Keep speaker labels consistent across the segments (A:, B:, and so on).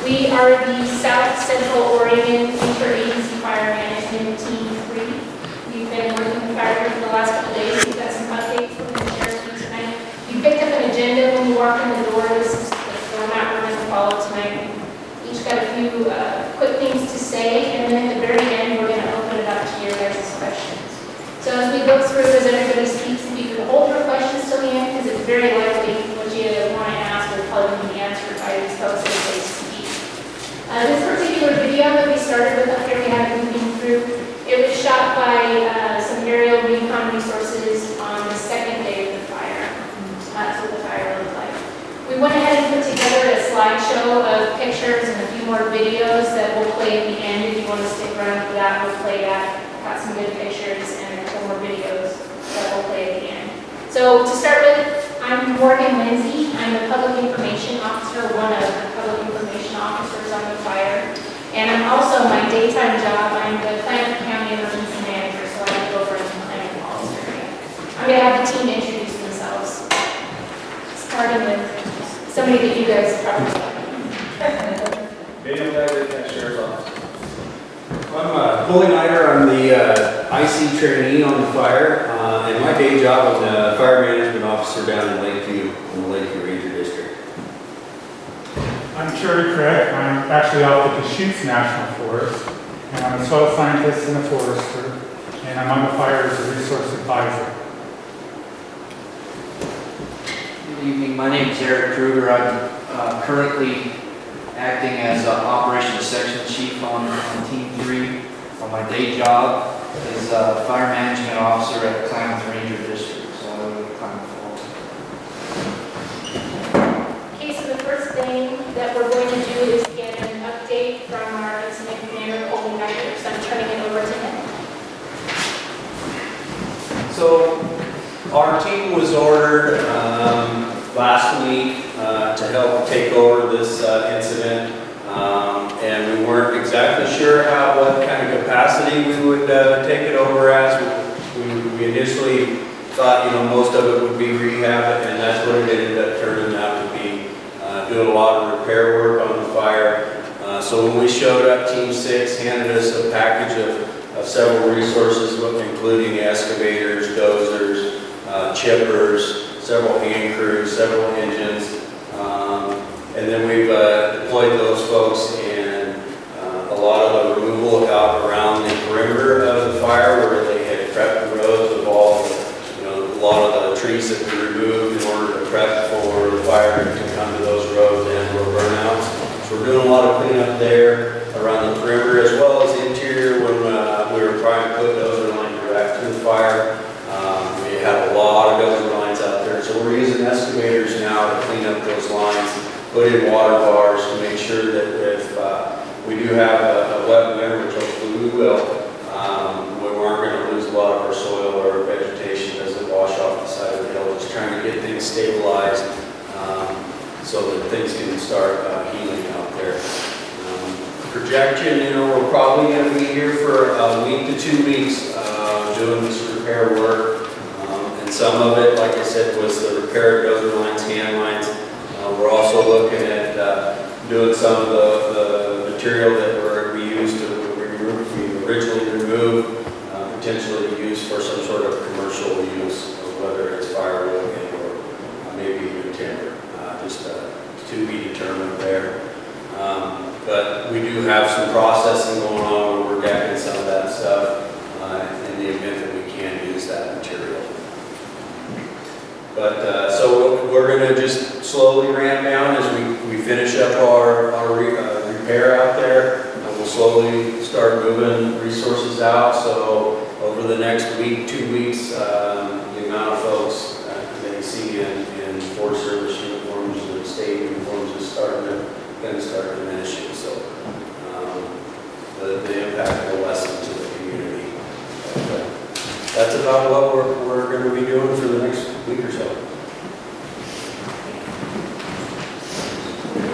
A: We are the South Central Oregon Interagency Fire Management Team 3. We've been working with fire for the last couple of days. We've got some updates we're going to share with you tonight. You picked up an agenda when you walked in the door. This is the format we're going to follow tonight. We each got a few quick things to say, and then at the very end, we're going to open it up to your guys' questions. So as we go through, as everybody speaks, if you can hold your questions till the end, because it's very likely what you want to ask will probably be answered by these folks as they speak. This particular video that we started with up here, we had it moving through. It was shot by some aerial recon resources on the second day of the fire. That's what the fire looked like. We went ahead and put together a slideshow of pictures and a few more videos that we'll play at the end. If you want to stick around for that, we'll play that. Got some good pictures and more videos that we'll play at the end. So to start with, I'm Morgan Lindsay. I'm the Public Information Officer, one of the Public Information Officers on the fire. And I'm also, my daytime job, I'm the Klamath County Emergency Manager, so I go over in the Klamath Falls area. I'm going to have the team introduce themselves, starting with somebody that you guys probably know.
B: Daniel David, Sheriff's Office. I'm Coley Nider. I'm the IC trainee on the fire, and my day job is a fire management officer down in Lakeview, in the Lakeview Ranger District.
C: I'm Terry Craig. I'm actually out at the Deschutes National Forest, and I'm a soil scientist and a forester, and I'm on the fire as a resource advisor.
D: Good evening. My name is Eric Kruger. I'm currently acting as Operations Section Chief on Team 3. My day job is Fire Management Officer at Klamath Ranger District, so I live in Klamath Falls.
A: Okay, so the first thing that we're going to do is get an update from our incident commander, Coley Nider, so I'm turning it over to him.
B: So, our team was ordered last week to help take over this incident. And we weren't exactly sure what kind of capacity we would take it over as. We initially thought, most of it would be rehab, and that's what it ended up turning out to be. Doing a lot of repair work on the fire. So when we showed up, Team 6 handed us a package of several resources, including excavators, dozers, chippers, several hand crews, several engines. And then we've deployed those folks in a lot of the removal out around the perimeter of the fire where they had prepped the roads of all a lot of the trees that we removed in order to prep for the fire to come to those roads and road burnouts. So we're doing a lot of cleanup there around the perimeter as well as the interior when we were trying to put dozer line direct to the fire. We had a lot of dozer lines out there. So we're using excavators now to clean up those lines, put in water bars to make sure that if we do have a wet winter, which hopefully we will, we aren't going to lose a lot of our soil or vegetation as it wash off the side of the hill. Just trying to get things stabilized so that things can start healing out there. Projection, we're probably going to be here for a week to 2 weeks doing this repair work. And some of it, like I said, was the repair of dozer lines, hand lines. We're also looking at doing some of the material that we used we originally removed, potentially used for some sort of commercial use, whether it's firewood or maybe even timber, just to be determined there. But we do have some processing going on where we're decking some of that stuff in the event that we can use that material. But so we're going to just slowly ramp down as we finish up our repair out there. We'll slowly start moving resources out. So over the next week, 2 weeks, the amount of folks that you see in Forest Service uniforms and state uniforms is going to start diminishing. So the impact will lessen to the community. But that's about what we're going to be doing for the next week or so.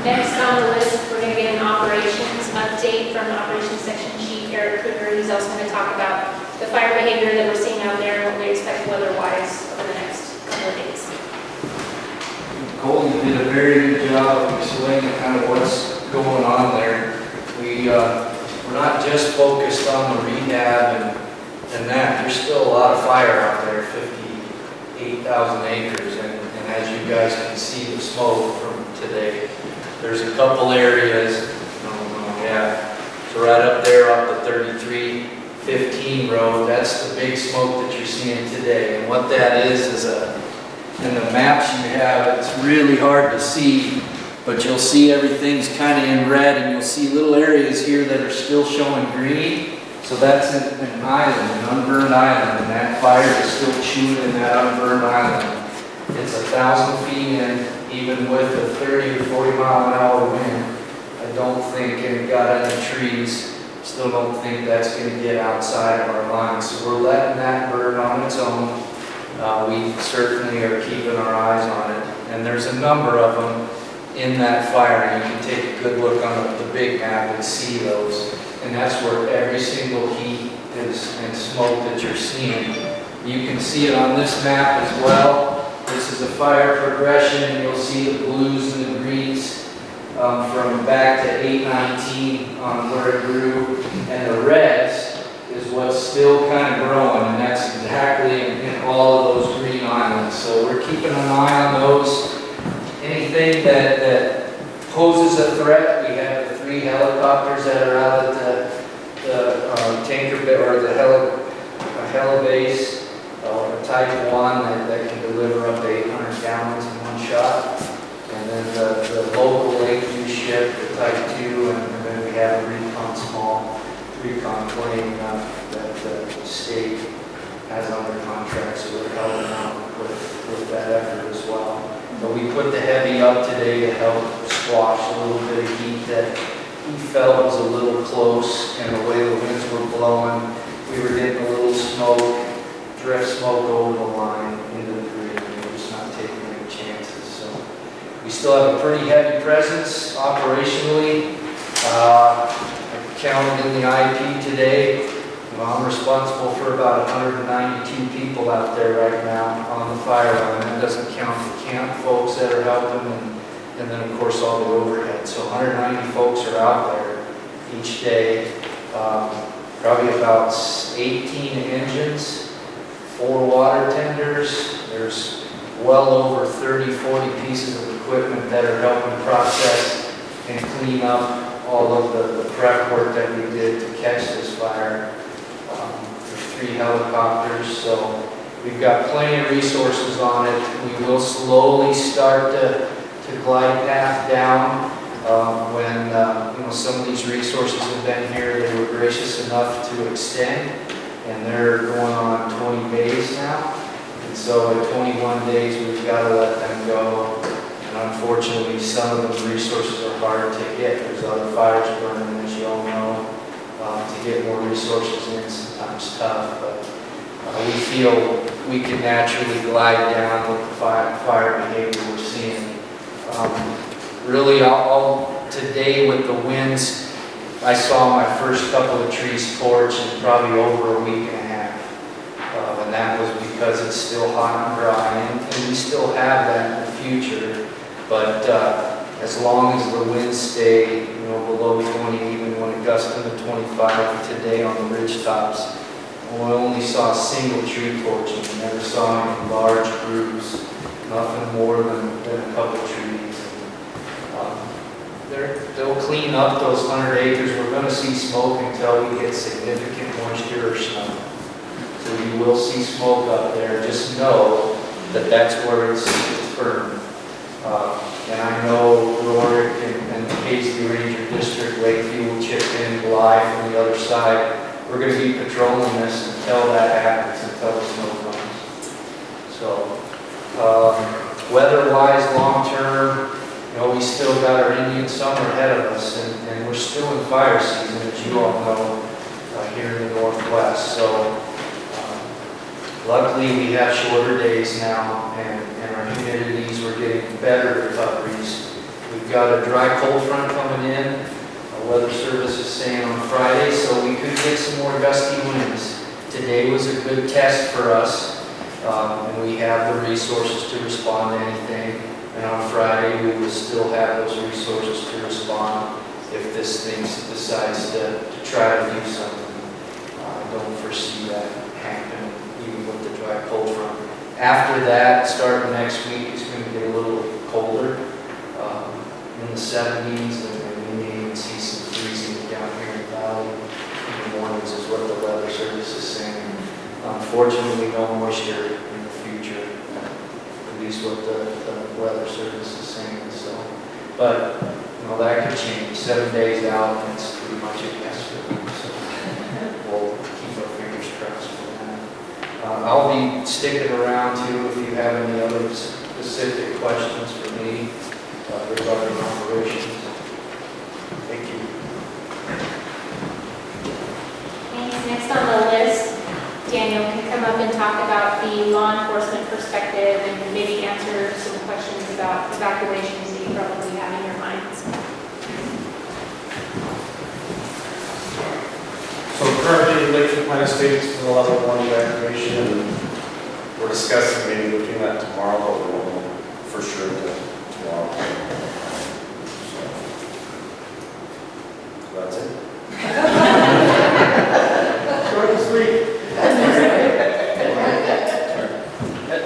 A: Next on the list, we're going to get an operations update from Operations Section Chief Eric Kruger. He's also going to talk about the fire behavior that we're seeing out there and what we expect weather-wise over the next couple of days.
D: Colton did a very good job of explaining kind of what's going on there. We're not just focused on the rehab and that. There's still a lot of fire out there, 58,000 acres. And as you guys can see the smoke from today, there's a couple areas, so right up there off the 3315 road, that's the big smoke that you're seeing today. And what that is in the maps you have, it's really hard to see, but you'll see everything's kind of in red, and you'll see little areas here that are still showing green. So that's an island, an unburned island, and that fire is still chewing in that unburned island. It's 1,000 feet in, even with a 30 or 40 mile an hour wind. I don't think, and it got any trees, still don't think that's going to get outside of our lines. So we're letting that burn on its own. We certainly are keeping our eyes on it. And there's a number of them in that fire. And you can take a good look on the big map and see those. And that's where every single heat is and smoke that you're seeing. You can see it on this map as well. This is a fire progression, and you'll see the blues and the greens from back to 819 on where it grew, and the reds is what's still kind of growing, and that's exactly in all of those green islands. So we're keeping an eye on those. Anything that poses a threat, we have the 3 helicopters that are out at the tanker bit, or the helibase, a Type 1 that can deliver up to 800 gallons in one shot. And then the local Lakeview ship, the Type 2, and then we have a small recon plane that the state has under contract, so we're helping out with that effort as well. But we put the heavy up today to help squash a little bit of heat that we felt was a little close, and the way the winds were blowing, we were getting a little smoke, drift smoke over the line into the grid, and we're just not taking any chances. So we still have a pretty heavy presence operationally. I counted in the IP today. I'm responsible for about 192 people out there right now on the fire line. That doesn't count the camp folks that are helping, and then of course all the overhead. So 190 folks are out there each day. Probably about 18 engines, 4 water tenders. There's well over 30, 40 pieces of equipment that are helping process and clean up all of the prep work that we did to catch this fire. There's 3 helicopters, so we've got plenty of resources on it. We will slowly start to glide path down when some of these resources have been here. They were gracious enough to extend, and they're going on 20 days now. And so at 21 days, we've got to let them go. And unfortunately, some of those resources are hard to get. There's other fires burning, as you all know. To get more resources in, sometimes tough, but we feel we can naturally glide down with the fire behavior we're seeing. Really, today with the winds, I saw my first couple of trees torch in probably over a week and a half. And that was because it's still hot and dry, and we still have that in the future. But as long as the winds stay, below 20, even when it gusts into 25 today on the ridge tops, we only saw a single tree torching. We never saw any large groups, nothing more than a couple trees. They'll clean up those 100 acres. We're going to see smoke until we get significant moisture or snow. So you will see smoke up there. Just know that that's where it's burned. And I know Rorick and the Paisley Ranger District, Lakeview will chip in, Bly from the other side. We're going to be patrolling this until that happens, until the snow comes. So, weather-wise, long-term, we still got our Indian summer ahead of us, and we're still in fire season, as you all know, here in the Northwest. So, luckily, we have shorter days now, and our humidities, we're getting better recoveries. We've got a dry cold front coming in. Our weather service is saying on Friday, so we could get some more gusty winds. Today was a good test for us, and we have the resources to respond to anything. And on Friday, we will still have those resources to respond if this thing decides to try to do something. I don't foresee that happening, even with the dry cold front. After that, starting next week, it's going to get a little colder, in the 70s, and we may even see some freezing down here in the valley in the mornings is what the weather service is saying. Unfortunately, no moisture in the future, at least what the weather service is saying. So, but that could change. 7 days out, and it's pretty much a guess for them. So we'll keep our fingers crossed for that. I'll be sticking around too if you have any other specific questions for me regarding operations. Thank you.
A: Thanks. Next on the list, Daniel can come up and talk about the law enforcement perspective and maybe answer some questions about evacuations that you probably have in your minds.
E: So currently, Lakeland Plan States is a level 1 evacuation, and we're discussing maybe looking at tomorrow, but we won't know for sure until tomorrow. So that's it. Short and sweet.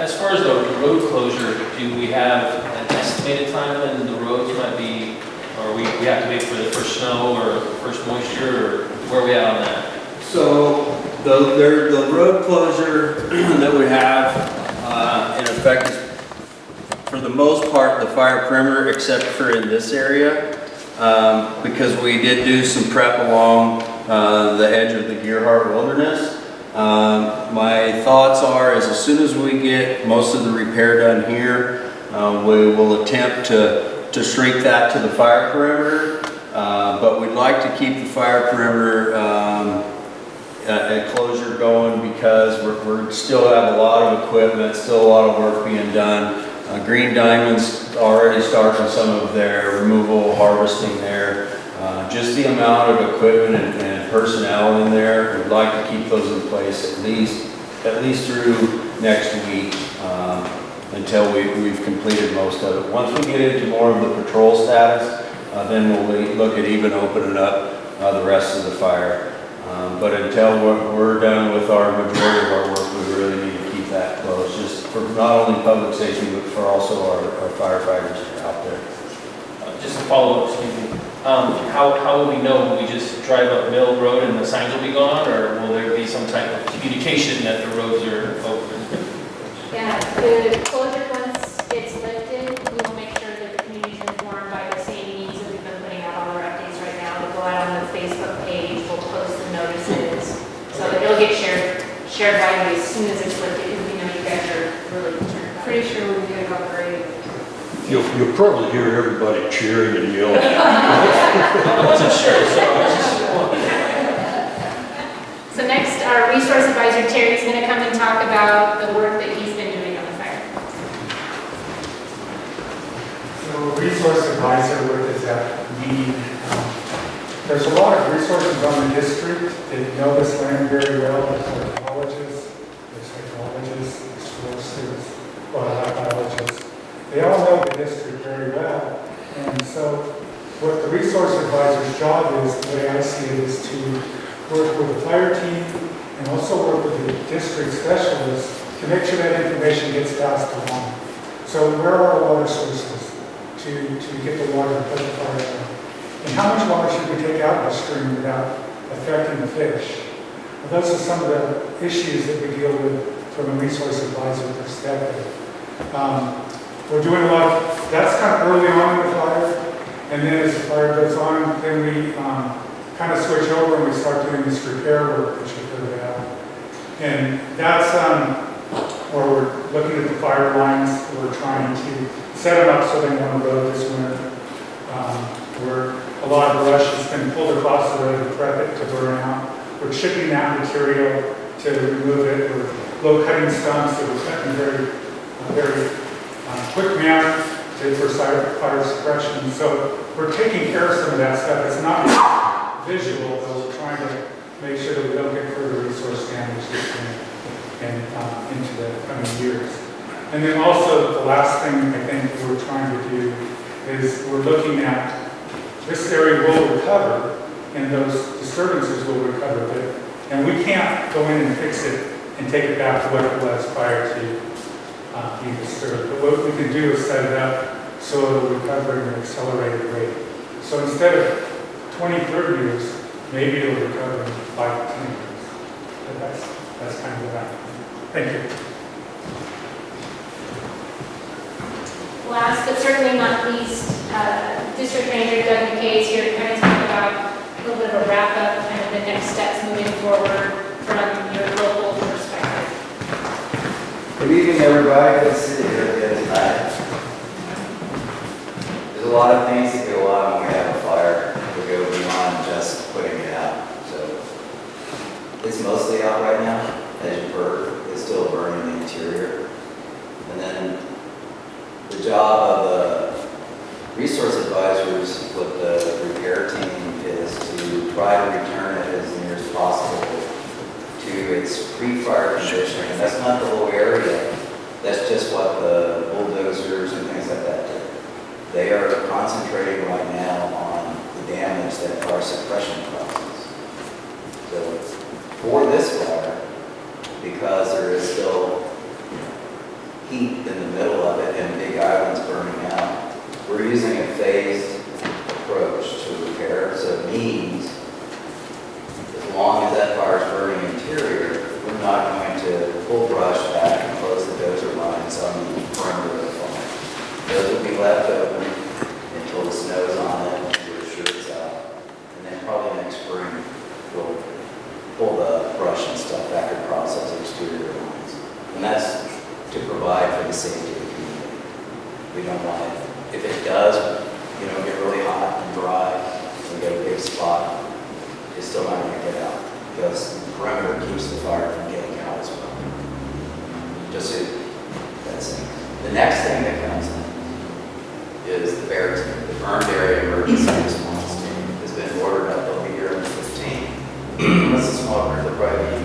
F: As far as the road closure, do we have an estimated time when the roads might be, or we have to wait for the first snow or first moisture, or where are we at on that?
B: So the road closure that we have in effect is, for the most part, the fire perimeter, except for in this area, because we did do some prep along the edge of the Gearhart Wilderness. My thoughts are, is as soon as we get most of the repair done here, we will attempt to shrink that to the fire perimeter, but we'd like to keep the fire perimeter closure going because we still have a lot of equipment, still a lot of work being done. Green Diamond's already starting some of their removal, harvesting there. Just the amount of equipment and personnel in there, we'd like to keep those in place at least through next week until we've completed most of it. Once we get into more of the patrol status, then we'll look at even opening up the rest of the fire. But until we're done with our majority of our work, we really need to keep that closed, just for not only public safety, but for also our firefighters out there.
F: Just to follow up, excuse me, how will we know? Will we just drive up Mill Road and the signs will be gone, or will there be some type of communication that the roads are open?
A: Yeah, the closure, once it's lifted, we will make sure that the community is informed by the same means that we've been putting out all our updates right now. We'll go out on the Facebook page, we'll post the notices, so that it'll get shared widely as soon as it's lifted, because we know you guys are really concerned about it. Pretty sure we'll get it all great.
G: You'll probably hear everybody cheering and yelling.
F: I wasn't sure, so I was just...
A: So next, our resource advisor, Terry, is going to come and talk about the work that he's been doing on the fire.
C: So resource advisor, what does that mean? There's a lot of resources on the district that know this land very well. There's archaeologists, there's hydrologists, there's foresters, biologists. They all know the district very well. And so what the resource advisor's job is, the way I see it, is to work with the fire team and also work with the district specialists to make sure that information gets passed along. So where are our water sources to get the water and put the fire out? And how much water should we take out of the stream without affecting the fish? Well, those are some of the issues that we deal with from a resource advisor perspective. We're doing a lot of, that's kind of early on in the fire, and then as the fire goes on, then we kind of switch over and we start doing this repair work that you heard about. And that's where we're looking at the fire lines, we're trying to set them up so they won't erode this winter. Where a lot of brush has been pulled across the road to prep it to burn out. We're chipping that material to remove it. We're low cutting stumps that we're cutting very quick manner for fire suppression. So we're taking care of some of that stuff. It's not visual, but we're trying to make sure that we don't get further resource damage into the coming years. And then also, the last thing I think we're trying to do is we're looking at, this area will recover, and those disturbances will recover, and we can't go in and fix it and take it back to what it was prior to being disturbed. But what we can do is set it up so it'll recover at an accelerated rate. So instead of 20, 30 years, maybe it'll recover in 5 to 10 years. But that's kind of that. Thank you.
A: Last but certainly not least, District Ranger Doug McKay is here to kind of talk about a little bit of a wrap up and the next steps moving forward from your local perspective.
H: Good evening, everybody. Good to see you here again tonight. There's a lot of things that go on when we have a fire. We go beyond just putting it out. So it's mostly out right now, as you've heard. It's still burning the interior. And then the job of the resource advisors with the repair team is to try to return it as near as possible to its pre-fire condition. And that's not the whole area. That's just what the bulldozers and things like that do. They are concentrating right now on the damage that fire suppression causes. So for this fire, because there is still heat in the middle of it and big islands burning out, we're using a phased approach to repair. So it means as long as that fire is burning interior, we're not going to pull brush back and close the dozer lines on the perimeter of the fire. Those will be left open until the snow's on it, until the shirt's out. And then probably next spring, we'll pull the brush and stuff back across those exterior lines. And that's to provide for the safety of the community. We don't want it. If it does, get really hot and dry, and get a big spot, it's still not going to get out because the perimeter keeps the fire from getting out as well. Just so that's it. The next thing that comes in is the bear team. The burned area emergency response team has been ordered up. They'll be here on the 15th. That's a small group. There'll probably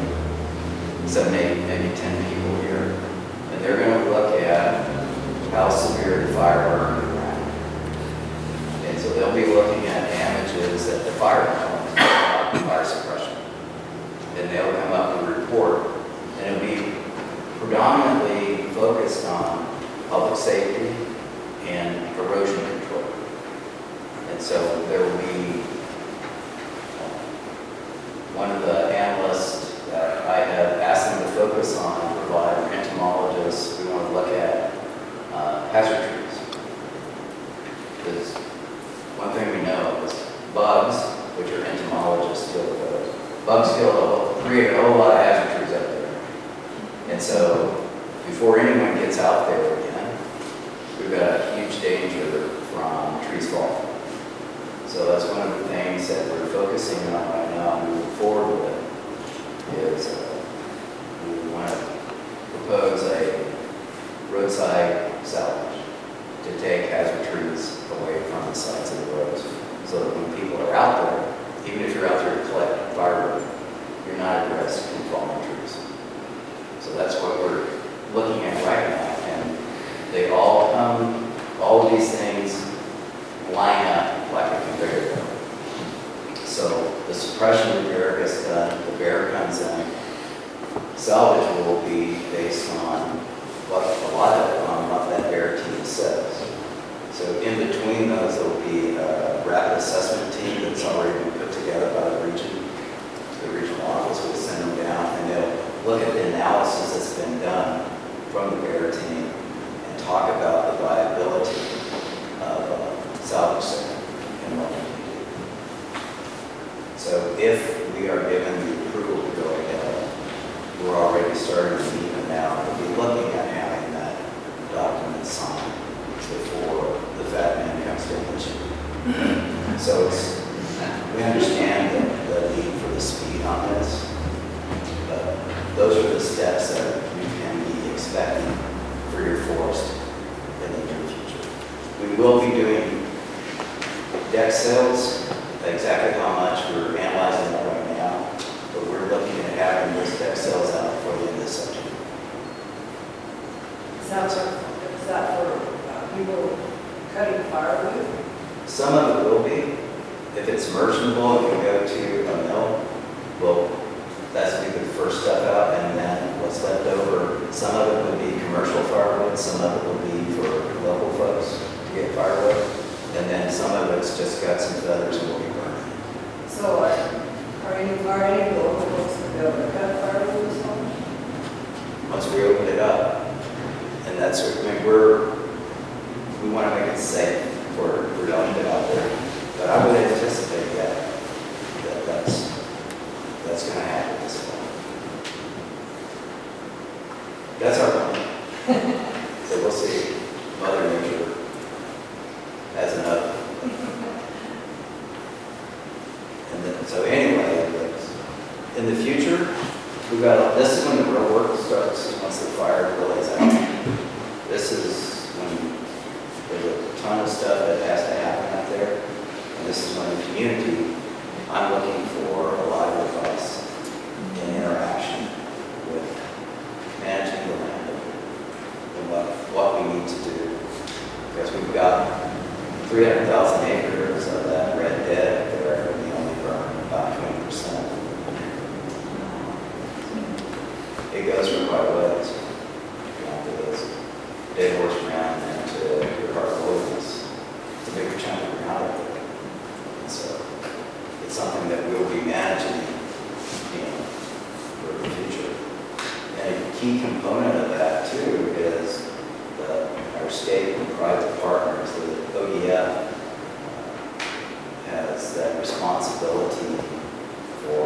H: be 7, 8, maybe 10 people here. And they're going to look at how severe the fire burned around. And so they'll be looking at damages at the fire caused, fire suppression. And they'll come up with a report. And it'll be predominantly focused on public safety and erosion control. And so there will be one of the analysts that I have asked them to focus on, provide entomologists. We want to look at hazard trees. Because one thing we know is bugs, which are entomologists deal with those, bugs create a whole lot of hazard trees up there. And so before anyone gets out there again, we've got a huge danger from trees falling. So that's one of the things that we're focusing on right now and moving forward with is we want to propose a roadside salvage to take hazard trees away from the sides of the roads so that when people are out there, even if you're out there to collect firewood, you're not at risk from falling trees. So that's what we're looking at right now, and they all of these things line up like a conveyor belt. So the suppression repair gets done, the bear comes in, salvage will be based on a lot of it on what that bear team says. So in between those, there will be a rapid assessment team that's already been put together by the region. The regional office will send them down and they'll look at the analysis that's been done from the bear team and talk about the viability of salvage center and what we can do. So if we are given the approval to go ahead, we're already starting to meet them now. We'll be looking at having that document signed before the fat man comes to mention. So we understand the need for the speed on this. Those are the steps that you can be expecting for your forest in the near future. We will be doing deck sales, exactly how much we're analyzing that right now, but we're looking at having those deck sales out before the end of September.
I: Sounds
H: submersible, it can go to a mill. Well, that's gonna be the first step out, and then what's left over, some of it would be commercial firewood, some of it would be for local folks to get firewood, and then some of it's just got some feathers and will be burned.
I: So are any local folks going to be able to cut firewood this fall?
H: Once we open it up, and that's, I mean, we want to make it safe for young to get out there. But I would anticipate that's going to happen this fall. That's our plan. So we'll see. Mother Nature has enough. And then, so anyway, in the future, we've got, this is when the real work starts, once the fire really is out. This is when there's a ton of stuff that has to happen up there. And this is when the community, I'm looking for a lot of advice and interaction with managing the land and what we need to do. Because we've got 300,000 acres of that red dead up there, and we only burn about 20%. It goes from quite a ways. To this dead horse ground and to your heart wilderness. It's a bigger chunk of ground up there. And so it's something that we'll be managing, for the future. And a key component of that too is our state and private partners. The ODF has that responsibility for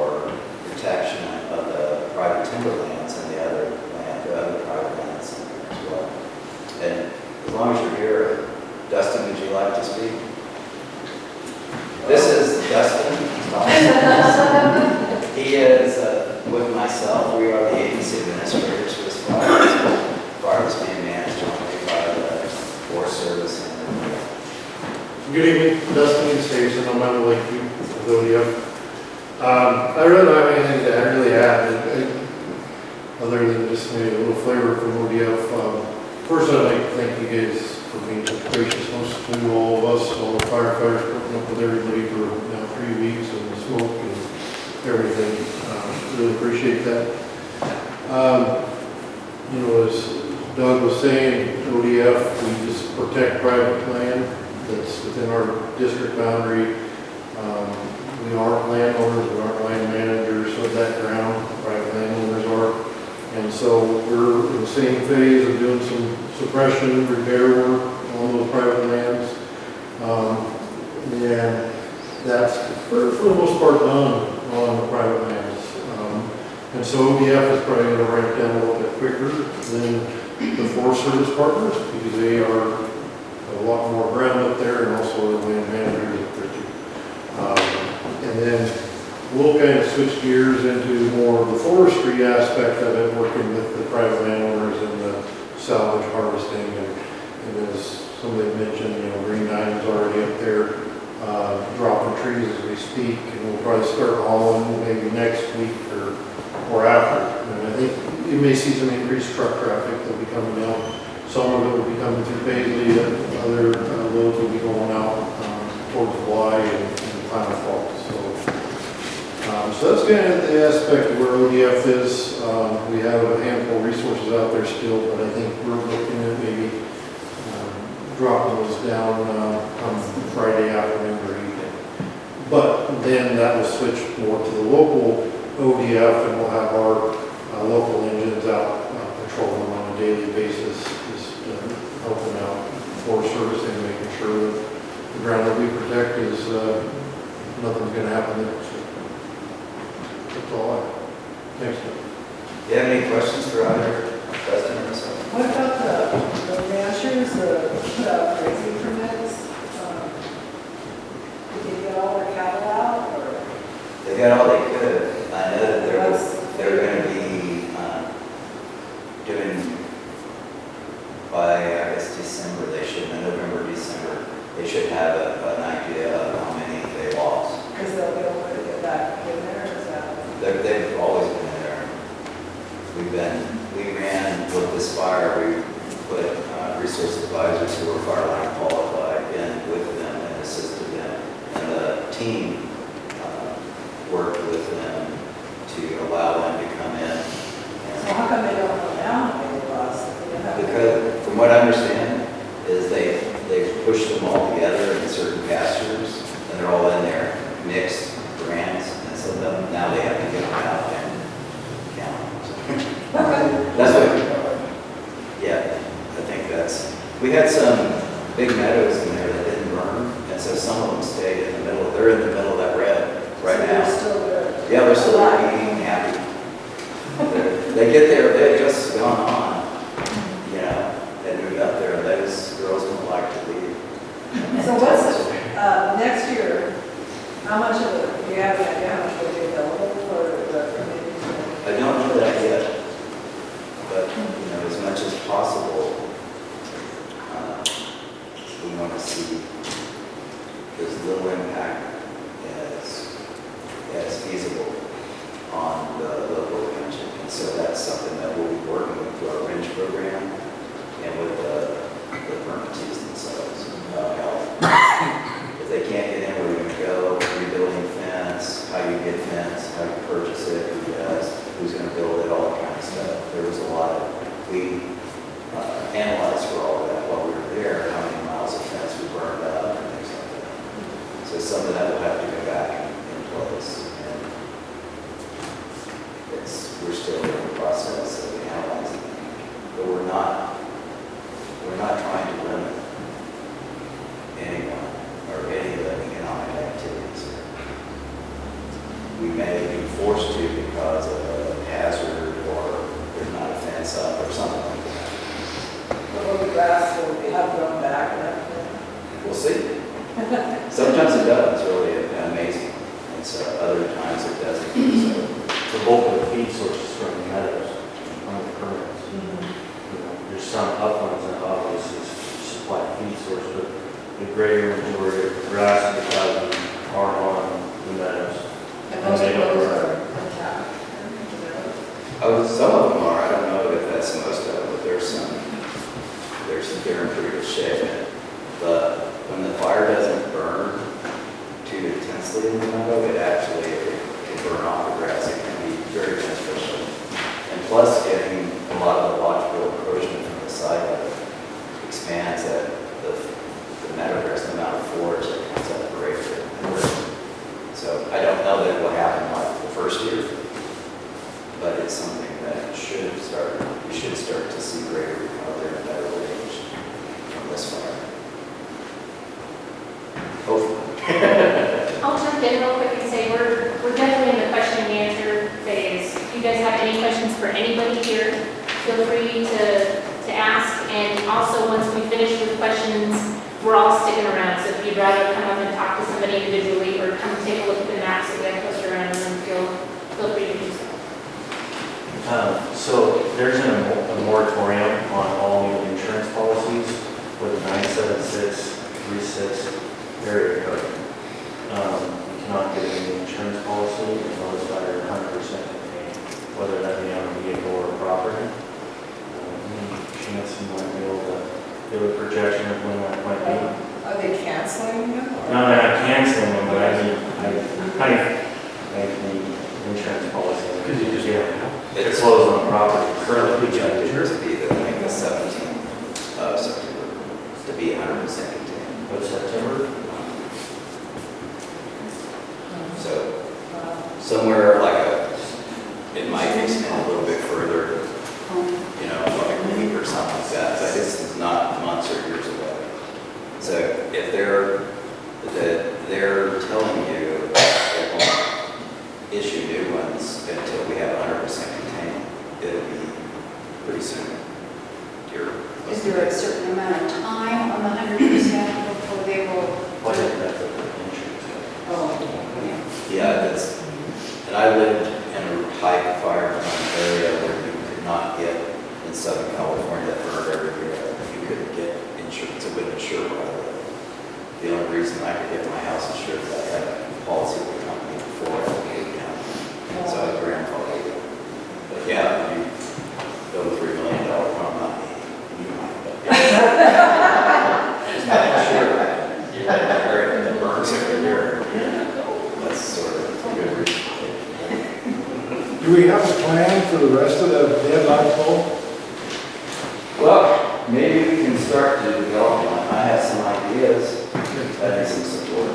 H: protection of the private timberlands and the other private lands as well. And as long as you're here, Dustin, would you like to speak? This is Dustin. He is, with myself, we are the agency administrators for this fire. The fire is being managed jointly by the Forest Service and
J: Good evening, Dustin Stevenson. I'm out of Lakeview, ODF. I really don't have anything to really add, other than just maybe a little flavor from ODF. First, I'd like to thank you guys for being gracious hosts to all of us, all the firefighters, putting up with everybody for now 3 weeks and the smoke and everything. Really appreciate that. As Doug was saying, ODF, we just protect private land that's within our district boundary. We aren't landowners, we aren't land managers of that ground, private landowners are. And so we're in the same phase of doing some suppression, repair work on those private lands. And that's for the most part done on the private lands. And so ODF is probably going to ramp down a little bit quicker than the Forest Service partners because they are a lot more ground up there and also the land managers up there too. And then we'll kind of switch gears into more of the forestry aspect of it, working with the private landowners and the salvage harvesting. And as somebody mentioned, Green Diamond's already up there dropping trees as we speak, and we'll probably start hauling maybe next week or after. And I think you may see some increased truck traffic that'll be coming down. Some of it will be coming through Paisley, other loads will be going out towards Bly and Final Falls. So that's kind of the aspect of where ODF is. We have a handful of resources out there still, but I think we're looking at maybe dropping those down on Friday afternoon or evening. But then that will switch more to the local ODF, and we'll have our local engines out patrolling them on a daily basis, just helping out Forest Service and making sure that the ground that we protect is nothing's going to happen there. So that's all I have. Thanks.
H: do you have any questions for either Dustin or myself?
I: What about the ranchers put out grazing permits? Did they get all their cattle out or?
H: They got all they could. I know that they're going to be doing by, I guess, December, they should, November, December, they should have an idea of how many they lost.
I: Because they'll be able to get back in there, is that?
H: They've always been in there. We ran with this fire, we put resource advisors who were fire line qualified in with them and assisted them. And the team mixed brands, and so now they have to get them out and count. That's what, yeah, I think we had some big meadows in there that didn't burn, and so some of them stayed in the middle. They're in the middle of that red right
I: So
H: now.
I: they're still there.
H: Yeah, they're still eating and happy. They get there, they've just gone on, they moved up there, and those girls don't like to leave.
I: So what's, next year, how much of it, do you have an idea how much will be available for the community?
H: I don't know that yet, but, as much as possible, we want to see as little impact as feasible on the local convention. And so that's something that we'll be working with through our range program and with the permittees themselves. If they can't get in, where we're going to go, rebuilding fence, how you get fence, how you purchase it, who does, who's going to build it, all that kind of stuff. There was a lot of, we analyzed for all of that while we were there, how many miles of fence we burned up and things like that. So some of that will have to go back in place. And we're still in the process of analyzing it. But we're not trying to limit anyone or any of the economic activities. We may be forced to because of a hazard or there's not a fence up or something like that.
I: The little grass will be have grown back and everything.
H: We'll see. Sometimes it does, it's really amazing. And so other times it doesn't. So
K: The bulk of the feed sources from the meadows on the currents. There's some uplands that obviously supply feed source, but the greater majority of the grass and the cows are on the meadows.
I: And most of those are intact.
H: oh, some of them are. I don't know if that's most of them, but there's some. They're in pretty good shape. But when the fire doesn't burn too intensely in the meadow, it actually can burn off the grass. It can be very beneficial. And plus, getting a lot of the watchful encroachment from the side that expands that the meadow grass, the amount of forage that comes out of the breaker. So I don't know that it will happen like the first year, but it's something that we should start to see greater recovery and better range from this fire. Hopefully.
A: I'll jump in real quick and say we're definitely in the question and answer phase. If you guys have any questions for anybody here, feel free to ask. And also, once we finish with questions, we're all sticking around. So if you'd rather come up and talk to somebody individually or come take a look at the maps that we have posted around, then feel free to do so.
K: So there's a moratorium on all new insurance policies with a 97636 area code. You cannot get a new insurance policy unless that are 100% contained, whether that be on a vehicle or property. Any chance you might be able to give a projection of when that might be?
I: Are they canceling them?
K: No, they're not canceling them, but I need the insurance policy.
J: Because you just get it now.
K: It's closed on property.
H: Currently projected to be the 17th of September to be 100% contained.
K: But September?
H: So somewhere it might extend a little bit further, like a week or something like that, but this is not months or years away. So if they're telling you they won't issue new ones until we have 100% containment, it'll be pretty soon.
L: Is there a certain amount of time on the 100% before they will?
K: What is that for the insurance?
L: Oh,
H: Yeah, and I lived in a high fire-prone area where you could not get, in Southern California, that burned every year. You couldn't get insurance, it wouldn't insure where I lived. The only reason I could get my house insured was I had a policy with the company before I moved down. So I was grandfathered. But yeah, you build a $3 million home, not me. You might, but it's not insured. It burns every year. That's sort of a good reason.
C: Do we have a plan for the rest of the dead light
H: Well, maybe we can start to develop one. I have some ideas. I need some support.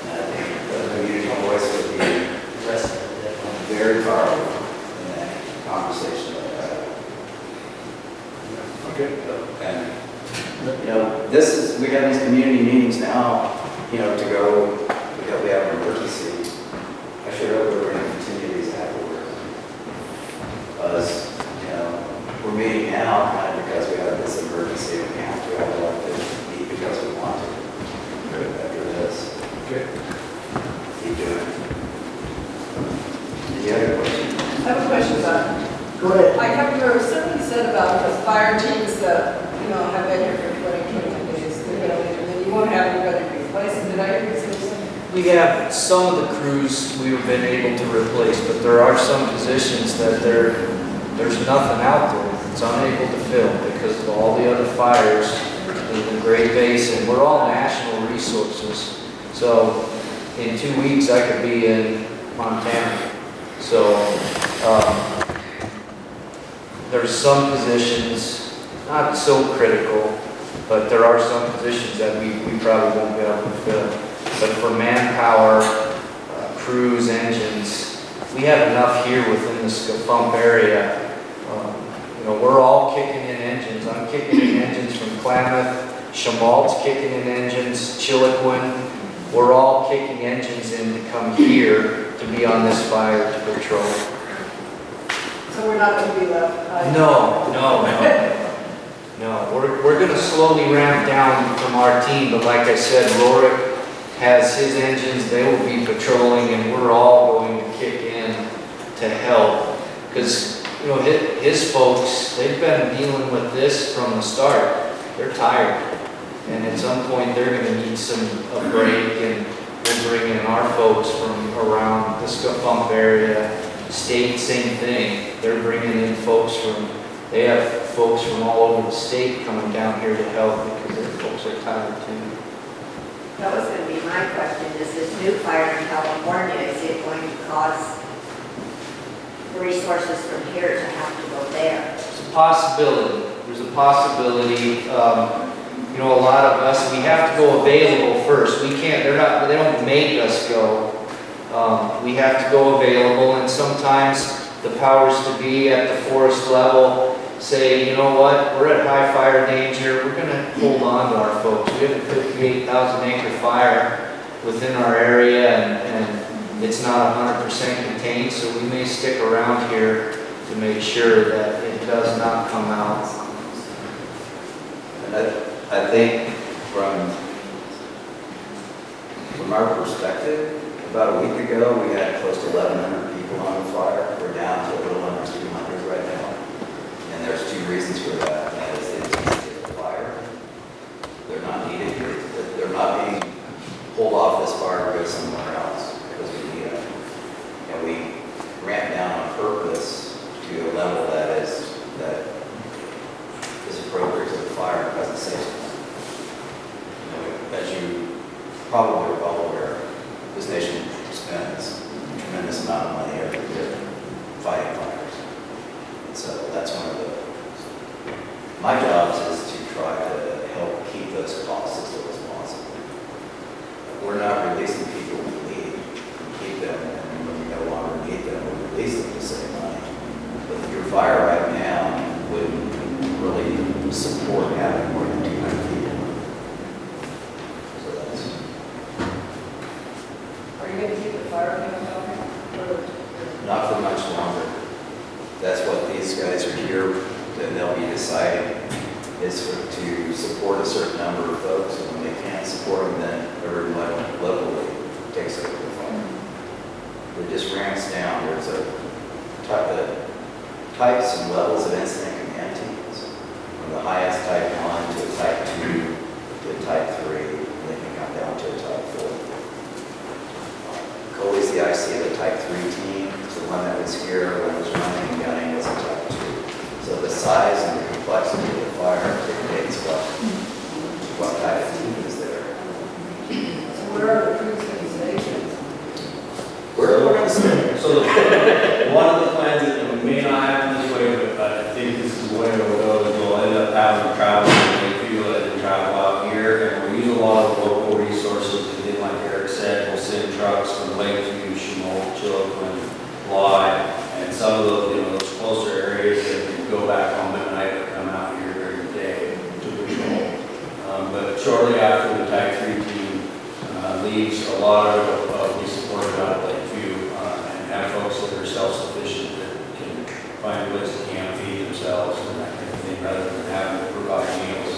H: I
G: Go ahead.
I: I come to something you said about the fire teams that, have been here for 20 days, and then you won't have anybody to replace them. Did I hear you say something?
D: We have some of the crews we've been able to replace, but there are some positions that there's nothing out there. It's unable to fill because of all the other fires in the Great Basin. We're all national resources. So in 2 weeks, I could be in Montana. So there's some positions, not so critical, but there are some positions that we probably won't be able to fill. But for manpower, crews, engines, we have enough here within the Skafump area. We're all kicking in engines. I'm kicking in engines from Klamath. Chamalt's kicking in engines. Chiloquin. We're all kicking engines in to come here to be on this fire to patrol.
I: So we're not going to be left behind?
D: No. We're going to slowly ramp down from our team, but like I said, Rorik has his engines. They will be patrolling, and we're all going to kick in to help. Because, his folks, they've been dealing with this from the start. They're tired. And at some point, they're going to need a break, and we'll bring in our folks from around the Skafump area. State, same thing. They're bringing in they have folks from all over the state coming down here to help because their folks are tired too.
M: That was going to be my question. Is this new fire in California, is it going to cause resources from here to have to go there?
D: There's a possibility. A lot of us, we have to go available first. We can't, they don't make us go. We have to go available, and sometimes the powers to be at the forest level say, you know what, we're at high fire danger, we're going to hold on to our folks. We have a 58,000 acre fire within our area, and it's not 100% contained, so we may stick around here to make sure that it does not come out.
H: And I think from our perspective, about a week ago, we had close to 1,100 people on the fire. We're down to a little under 200 right now. And there's two reasons for that. That is the intensity of the fire. They're not needed here. They're not being pulled off this fire to go somewhere else because we need them. And we ramped down on purpose to a level that is appropriate to the fire and present safety. As you probably are well aware, this nation spends a tremendous amount of money every year fighting fires. So that's one of my jobs is to try to help keep those costs as low as possible. We're not releasing people we need. We keep them, and when we no longer need them, we release them to save money. But your fire right now wouldn't really support having more than 200 people. So that's...
I: Are you going to keep the fire going?
H: Not for much longer. That's what these guys are here, and they'll be deciding is to support a certain number of folks, and when they can't support them, then everyone locally takes over the fire. It just ramps down. There's types and levels of incident command teams, from the highest type 1 to a type 2 to a type 3, and they can come down to a type 4. Coley's the IC of the type 3 team. It's the one that was here when it was running and gunning was a type 2. So the size and the complexity of the fire dictates what type of team is there.
I: So where are the crews going to be stationed?
H: We're going to stay.
B: So one of the plans that we may not happen this way, but I think this is the way it will go, is we'll end up having to travel to Lakeview and then travel out here, and we'll use a lot of the local resources, and then like Eric said, we'll send trucks from Lakeview, Chenault, Chiloquin, Lye, and some of those closer areas that can go back home at night or come out here during the day to patrol. But shortly after the Type 3 team leaves, a lot of we support out of Lakeview and have folks that are self-sufficient that can find a place to camp, feed themselves, and that kind of thing, rather than having to provide meals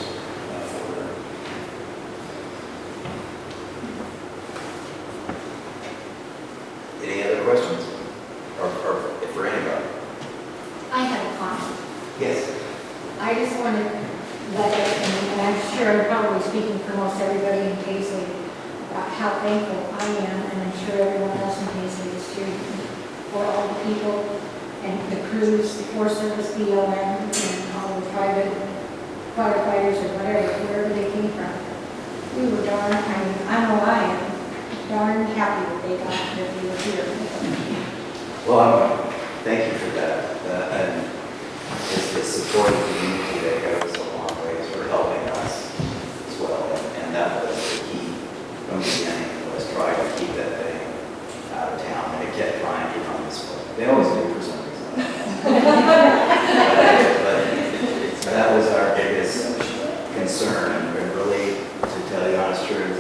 B: for them.
H: Any other questions? Or for anybody?
A: I have
N: crews, the Forest Service, BLM, and all the private firefighters or whatever, wherever they came from. We were I know I am darn happy that they got, that we were here.
H: Well, thank you for that. And it's the support of the community that goes a long ways for helping us as well. And that was the key from the beginning, was trying to keep that thing out of town. And it kept trying to come this way. They always do for some reason. But that was our biggest concern. And really, to tell you the honest truth,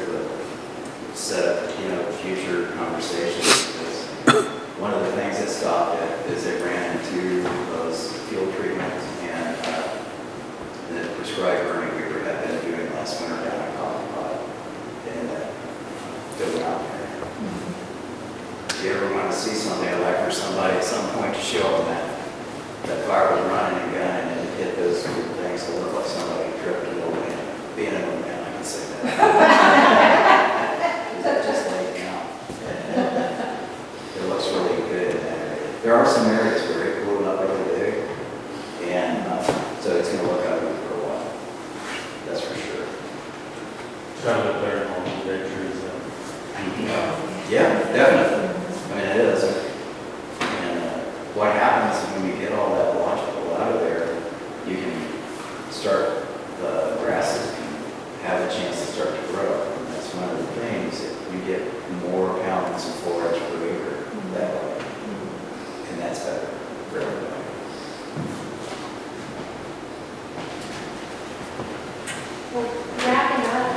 H: set up, future conversations. One of the things that stopped it is it ran into those field treatments and the prescribed burning we had been doing last winter down at Coffee Pot and go out there. If you ever want to see something, I'd like for somebody at some point to show them that fire was running and gunning and it hit those things that look like somebody tripped an old man. Being an old man, I can say that. Just laid down. It looks really good in that area. There are some areas where it blew up really big, and so it's going to look ugly for a while. That's for sure.
K: Trying to look better than all the dead trees then.
H: Yeah, definitely. I mean, it is. And what happens is when you get all that logical out of there, you can start, the grasses can have a chance to start to grow. And that's one of the things, that you get more pounds of forage per acre that way. And that's better for everybody.
A: Well, wrapping up,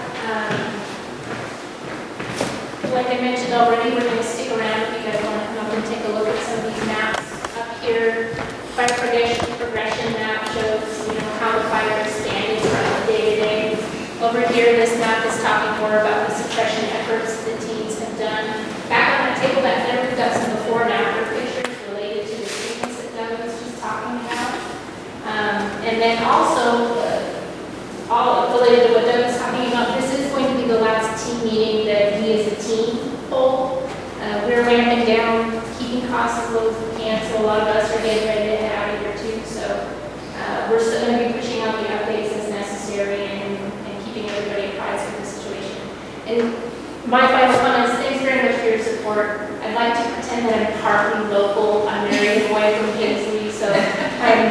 A: like I mentioned already, we're going to stick around if you guys want to come up and take a look at some of these maps up here. Fire progression map shows, how the fire expanded throughout the day-to-day. Over here, this map is talking more about the suppression efforts the teams have done. Back on that table back there, we've got some before and after pictures related to the treatments that Doug was just talking about. And then also, all related to what Doug was talking about, this is going to be the last team meeting that we as a team hold. We're ramping down, keeping costs as low as we can, so a lot of us are getting ready to head out of here too. So we're still going to be pushing out the updates as necessary and keeping everybody apprised of the situation. And my final comments, thanks very much for your support. I'd like to pretend that I'm partly local. I'm married to a wife from Paisley, so I'm